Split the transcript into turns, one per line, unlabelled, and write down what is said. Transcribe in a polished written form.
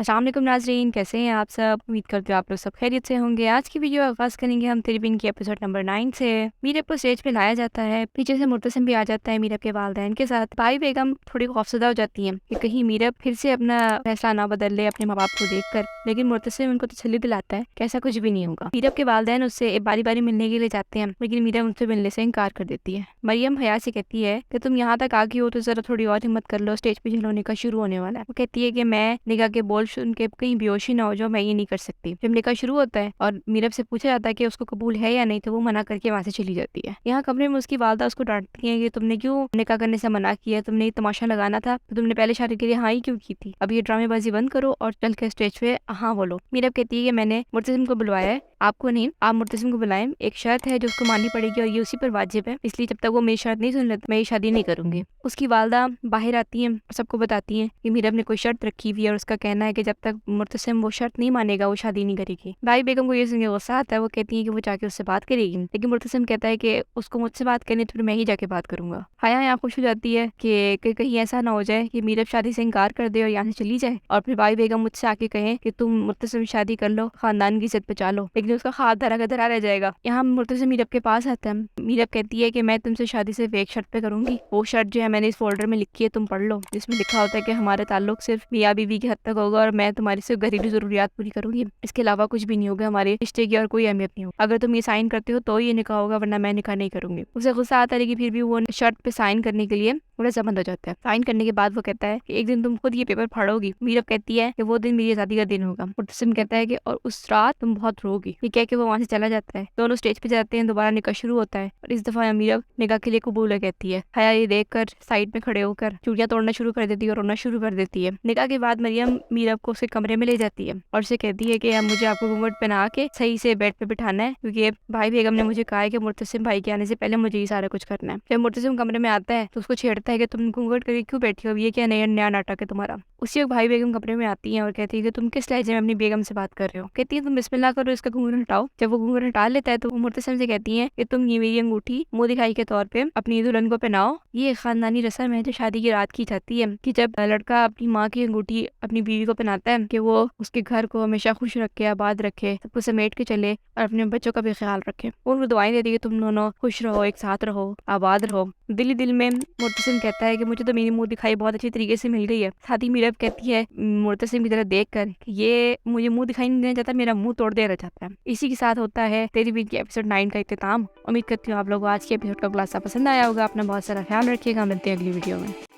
अस्सलाम वालेकुम नाज़रीन, कैसे हैं आप सब? उम्मीद करती हूँ आप लोग सब खैरियत से होंगे। आज की वीडियो आगाज़ करेंगे हम तेरी बिन की एपिसोड नंबर 9 से। मीरब को स्टेज पे लाया जाता है, पीछे से मुर्तसिम भी आ जाता है मीरब के वालिदैन के साथ। भाई बेगम थोड़ी खौफज़दा हो जाती हैं कि कहीं मीरब फिर से अपना फैसला ना बदल ले अपने माँ बाप को देख कर, लेकिन मुर्तसिम उनको तसल्ली दिलाता है कि ऐसा कुछ भी नहीं होगा। मीरब के वालिदैन उससे बारी बारी मिलने के लिए जाते हैं, लेकिन मीरब उनसे मिलने से इनकार कर देती है। मरियम हया से कहती है कि तुम यहाँ तक आ गई हो तो जरा थोड़ी और हिम्मत कर लो, स्टेज पे झिलौने का शुरू होने वाला है। वो कहती है कि मैं निगाह के बोल सुन के कहीं बेहोशी ना हो जाओ, मैं ये नहीं कर सकती। जब निकाह शुरू होता है और मीरब से पूछा जाता है कि उसको कबूल है या नहीं, तो वो मना करके वहाँ से चली जाती है। यहाँ कमरे में उसकी वालदा उसको डांटती है कि तुमने क्यों निकाह करने से मना किया, तुमने ये तमाशा लगाना था तो तुमने पहले शादी के लिए हाँ ही क्यों की थी। अब ये ड्रामेबाजी बंद करो और चल के स्टेज पे हाँ बोलो। मीरब कहती है कि मैंने मुर्तसिम को बुलवाया है, आपको नहीं, आप मुर्तसिम को बुलाएं। एक शर्त है जो उसको माननी पड़ेगी और ये उसी पर वाजिब है, इसलिए जब तक वो मेरी शर्त नहीं सुन लेता मैं ये शादी नहीं करूंगी। उसकी वालदा बाहर आती हैं, सबको बताती हैं कि मीरब ने कोई शर्त रखी हुई है और उसका कहना है कि जब तक मुर्तसिम वो शर्त नहीं मानेगा वो शादी नहीं करेगी। भाई बेगम को ये सुन के गुस्सा आता है, वो कहती है कि वो जाके उससे बात करेगी, लेकिन मुर्तसिम कहता है कि उसको मुझसे बात करनी तो फिर मैं ही जाके बात करूंगा। हया यहाँ खुश हो जाती है कि कहीं ऐसा ना हो जाए कि मीरब शादी से इनकार कर दे और यहाँ से चली जाए और फिर भाई बेगम मुझसे आके कहे कि तुम मुर्तसिम शादी कर लो, खानदान की इज्जत बचा लो, लेकिन उसका ख्वाब धरा का धरा रह जाएगा। यहाँ मुर्तसिम मीरब के पास आता है। मीरब कहती है कि मैं तुमसे शादी सिर्फ एक शर्त पे करूंगी, वो शर्त जो है मैंने इस फोल्डर में लिखी है, तुम पढ़ लो, जिसमें लिखा होता है कि हमारा ताल्लुक सिर्फ मियाँ बीवी की हद तक होगा और मैं तुम्हारी सिर्फ घरेलू जरूरियात पूरी करूंगी, इसके अलावा कुछ भी नहीं होगा, हमारे रिश्ते की और कोई अहमियत नहीं होगी। अगर तुम ये साइन करते हो तो ये निकाह होगा, वरना मैं निकाह नहीं करूंगी। उसे गुस्सा आता है, लेकिन फिर भी वो शर्त पे साइन करने के लिए रजामंद हो जाता है। साइन करने के बाद वो कहता है कि एक दिन तुम खुद ये पेपर फाड़ोगी। मीरब कहती है कि वो दिन मेरी आजादी का दिन होगा। मुर्तसिम कहता है कि और उस रात तुम बहुत रोगी। ये कह के वो वहाँ से चला जाता है। दोनों स्टेज पे जाते हैं, दोबारा निकाह शुरू होता है और इस दफा मीरब निकाह के लिए कबूल कहती है। हया ये देखकर साइड में खड़े होकर चूड़ियां तोड़ना शुरू कर देती है और रोना शुरू कर देती है। निकाह के बाद मरियम मीरब को उसके कमरे में ले जाती है और उसे कहती है कि अब मुझे आपको घूंघट पहना के सही से बेड पे बिठाना है, क्योंकि भाई बेगम ने मुझे कहा है कि मुर्तसिम भाई के आने से पहले मुझे ये सारा कुछ करना है। जब मुर्तसिम कमरे में आता है तो उसको छेड़ता है कि तुम घूंघट करके क्यों बैठी हो, ये क्या नया नया नाटक है तुम्हारा। उसी वक्त भाई बेगम कमरे में आती हैं और कहती है कि तुम किस लहजे में अपनी बेगम से बात कर रहे हो। कहती है तुम बिस्मिल्लाह करो, इसका घूंघट हटाओ। जब वो घूंघट हटा लेता है तो वो मुर्तसिम से कहती है कि तुम ये मेरी अंगूठी मुंह दिखाई के तौर पे अपनी दुल्हन को पहनाओ। ये खानदानी रस्म है जो शादी की रात की जाती है कि जब लड़का अपनी माँ की अंगूठी अपनी बीवी को पहनाता है कि वो उसके घर को हमेशा खुश रखे, आबाद रखे, सबको समेट के चले और अपने बच्चों का भी ख्याल रखे। उनको दुआएं देती है कि तुम दोनों खुश रहो, एक साथ रहो, आबाद रहो। दिल ही दिल में मुर्तसिम कहता है कि मुझे तो मेरी मुंह दिखाई बहुत अच्छी तरीके से मिल गई है। साथ ही मीरब कहती है मुर्तसिम की तरफ देख कर कि ये मुझे मुंह दिखाई नहीं देना चाहता, मेरा मुंह तोड़ देना चाहता है। इसी के साथ होता है तेरी बीवी की एपिसोड 9 का इख्तिताम। उम्मीद करती हूँ आप लोगों को आज के एपिसोड का खुलासा पसंद आया होगा। अपना बहुत सारा ख्याल रखिएगा, मिलते हैं अगली वीडियो में।